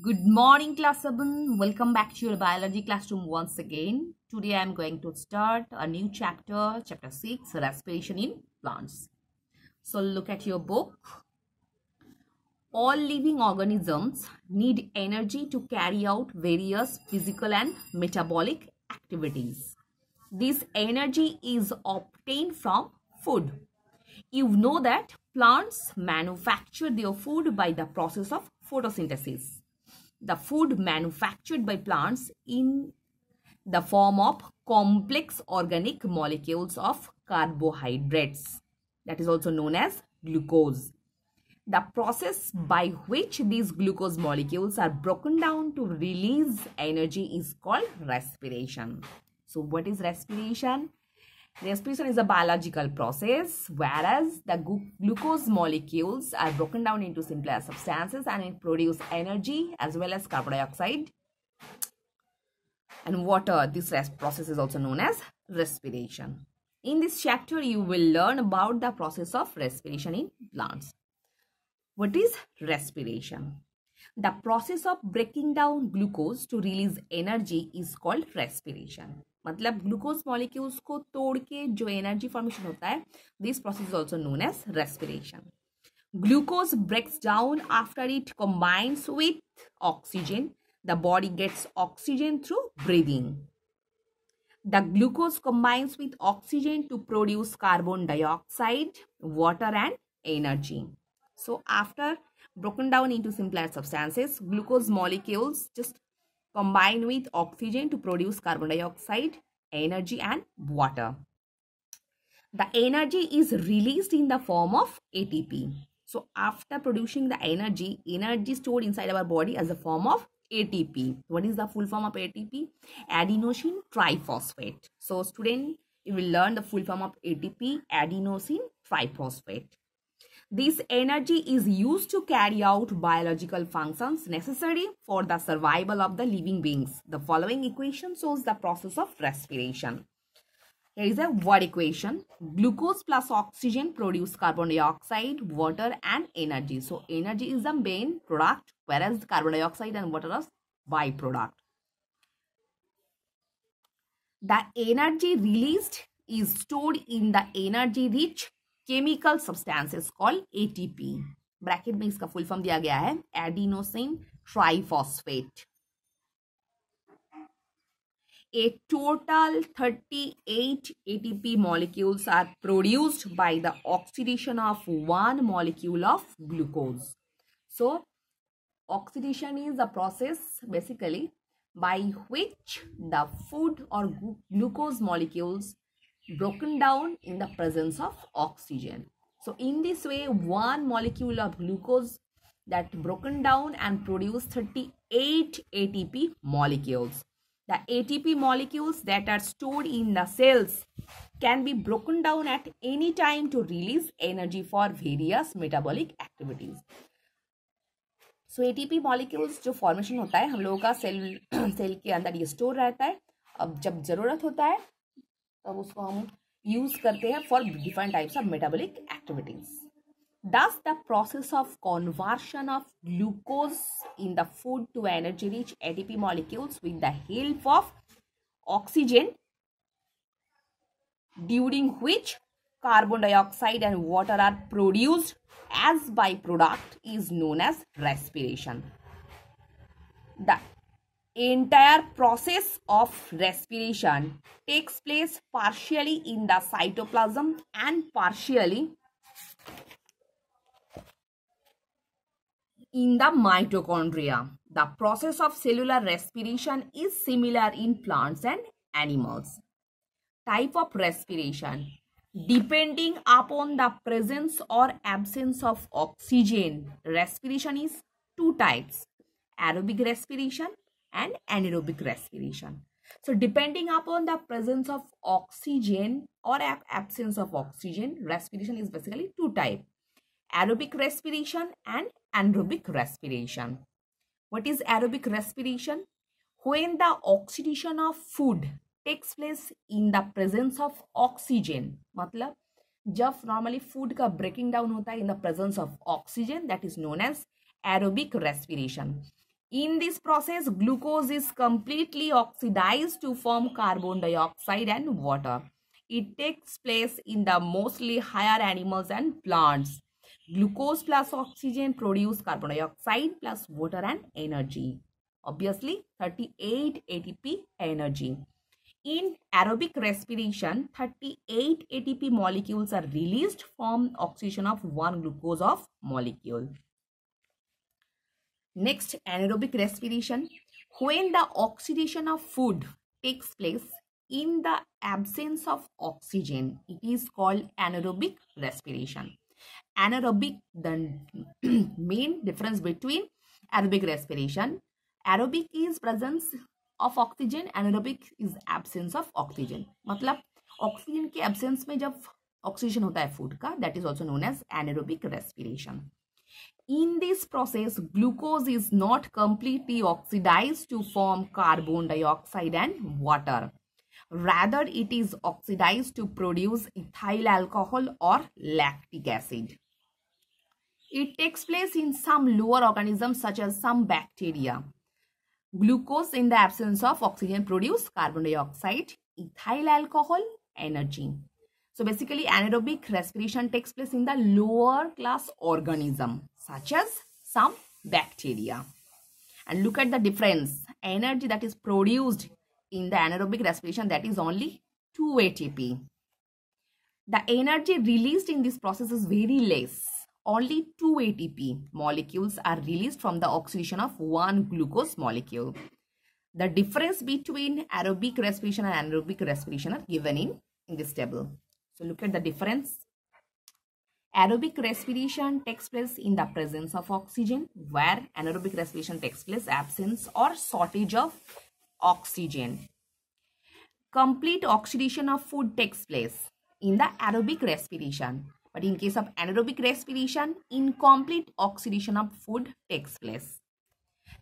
Good morning, class 7. Welcome back to your biology classroom once again. Today I am going to start a new chapter, chapter 6, respiration in plants. So look at your book. All living organisms need energy to carry out various physical and metabolic activities. This energy is obtained from food. You know that plants manufacture their food by the process of photosynthesis. The food manufactured by plants in the form of complex organic molecules of carbohydrates, that is also known as glucose. The process by which these glucose molecules are broken down to release energy is called respiration. So what is respiration? Respiration is a biological process whereas the glucose molecules are broken down into simpler substances and it produces energy as well as carbon dioxide and water. This process is also known as respiration. In this chapter, you will learn about the process of respiration in plants. What is respiration? The process of breaking down glucose to release energy is called respiration. मतलब glucose molecules को तोड़ के जो energy formation होता है, this process is also known as respiration. Glucose breaks down after it combines with oxygen. The body gets oxygen through breathing. The glucose combines with oxygen to produce carbon dioxide, water and energy. So after broken down into simpler substances, glucose molecules just combine with oxygen to produce carbon dioxide, energy and water. The energy is released in the form of ATP. So after producing the energy stored inside our body as a form of ATP. What is the full form of ATP? Adenosine triphosphate. So student, you will learn the full form of ATP, adenosine triphosphate. This energy is used to carry out biological functions necessary for the survival of the living beings. The following equation shows the process of respiration. Here is a word equation. Glucose plus oxygen produce carbon dioxide, water and energy. So energy is the main product whereas carbon dioxide and water is byproduct. The energy released is stored in the energy rich chemical substances called ATP. Bracket में इसका full form दिया गया है adenosine triphosphate. A total 38 ATP molecules are produced by the oxidation of one molecule of glucose. So oxidation is a process basically by which the food or glucose molecules broken down in the presence of oxygen. So in this way, one molecule of glucose that broken down and produce 38 ATP molecules. The ATP molecules that are stored in the cells can be broken down at any time to release energy for various metabolic activities. So ATP molecules जो formation होता है हम लोगों का cell के अंदर ये store रहता है. अब जब जरूरत होता है तब उसको हम यूज करते हैं for different types of metabolic activities. Thus, the process of conversion of glucose in the food to energy-rich ATP molecules with the help of oxygen, during which carbon dioxide and water are produced as byproduct, is known as respiration. The entire process of respiration takes place partially in the cytoplasm and partially in the mitochondria. The process of cellular respiration is similar in plants and animals. Type of respiration. Depending upon the presence or absence of oxygen, respiration is two types: aerobic respiration and anaerobic respiration. So depending upon the presence of oxygen or absence of oxygen, respiration is basically two types: aerobic respiration and anaerobic respiration. What is aerobic respiration? When the oxidation of food takes place in the presence of oxygen, मतलब जब normally food का breaking down होता है in the presence of oxygen, that is known as aerobic respiration. In this process, glucose is completely oxidized to form carbon dioxide and water. It takes place in the mostly higher animals and plants. Glucose plus oxygen produce carbon dioxide plus water and energy. Obviously, 38 ATP energy. In aerobic respiration, 38 ATP molecules are released from oxidation of one glucose of molecule. Next, anaerobic respiration. When the oxidation of food takes place in the absence of oxygen, it is called anaerobic respiration. Anaerobic, the main difference between aerobic respiration. Aerobic is presence of oxygen, anaerobic is absence of oxygen. मतलब oxygen के absence में जब oxygen होता है food का, that is also known as anaerobic respiration. In this process, glucose is not completely oxidized to form carbon dioxide and water. Rather, it is oxidized to produce ethyl alcohol or lactic acid. It takes place in some lower organisms such as some bacteria. Glucose in the absence of oxygen produce carbon dioxide, ethyl alcohol, energy. So basically anaerobic respiration takes place in the lower class organism such as some bacteria. And look at the difference. Energy that is produced in the anaerobic respiration, that is only 2 ATP. The energy released in this process is very less. Only 2 ATP molecules are released from the oxidation of one glucose molecule. The difference between aerobic respiration and anaerobic respiration are given in this table. So look at the difference. Aerobic respiration takes place in the presence of oxygen, where anaerobic respiration takes place absence or shortage of oxygen. Complete oxidation of food takes place in the aerobic respiration, but in case of anaerobic respiration, incomplete oxidation of food takes place.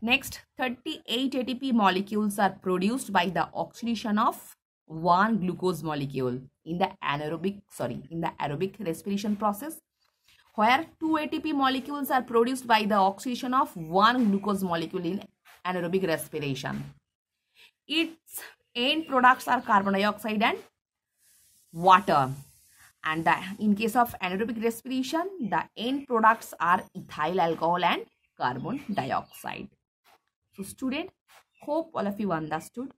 Next, 38 ATP molecules are produced by the oxidation of one glucose molecule in the aerobic respiration process, where 2 ATP molecules are produced by the oxidation of one glucose molecule in anaerobic respiration. Its end products are carbon dioxide and water. And in case of anaerobic respiration, the end products are ethyl alcohol and carbon dioxide. So student, hope all of you understood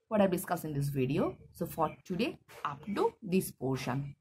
what I've discussed in this video. So for today, up to this portion.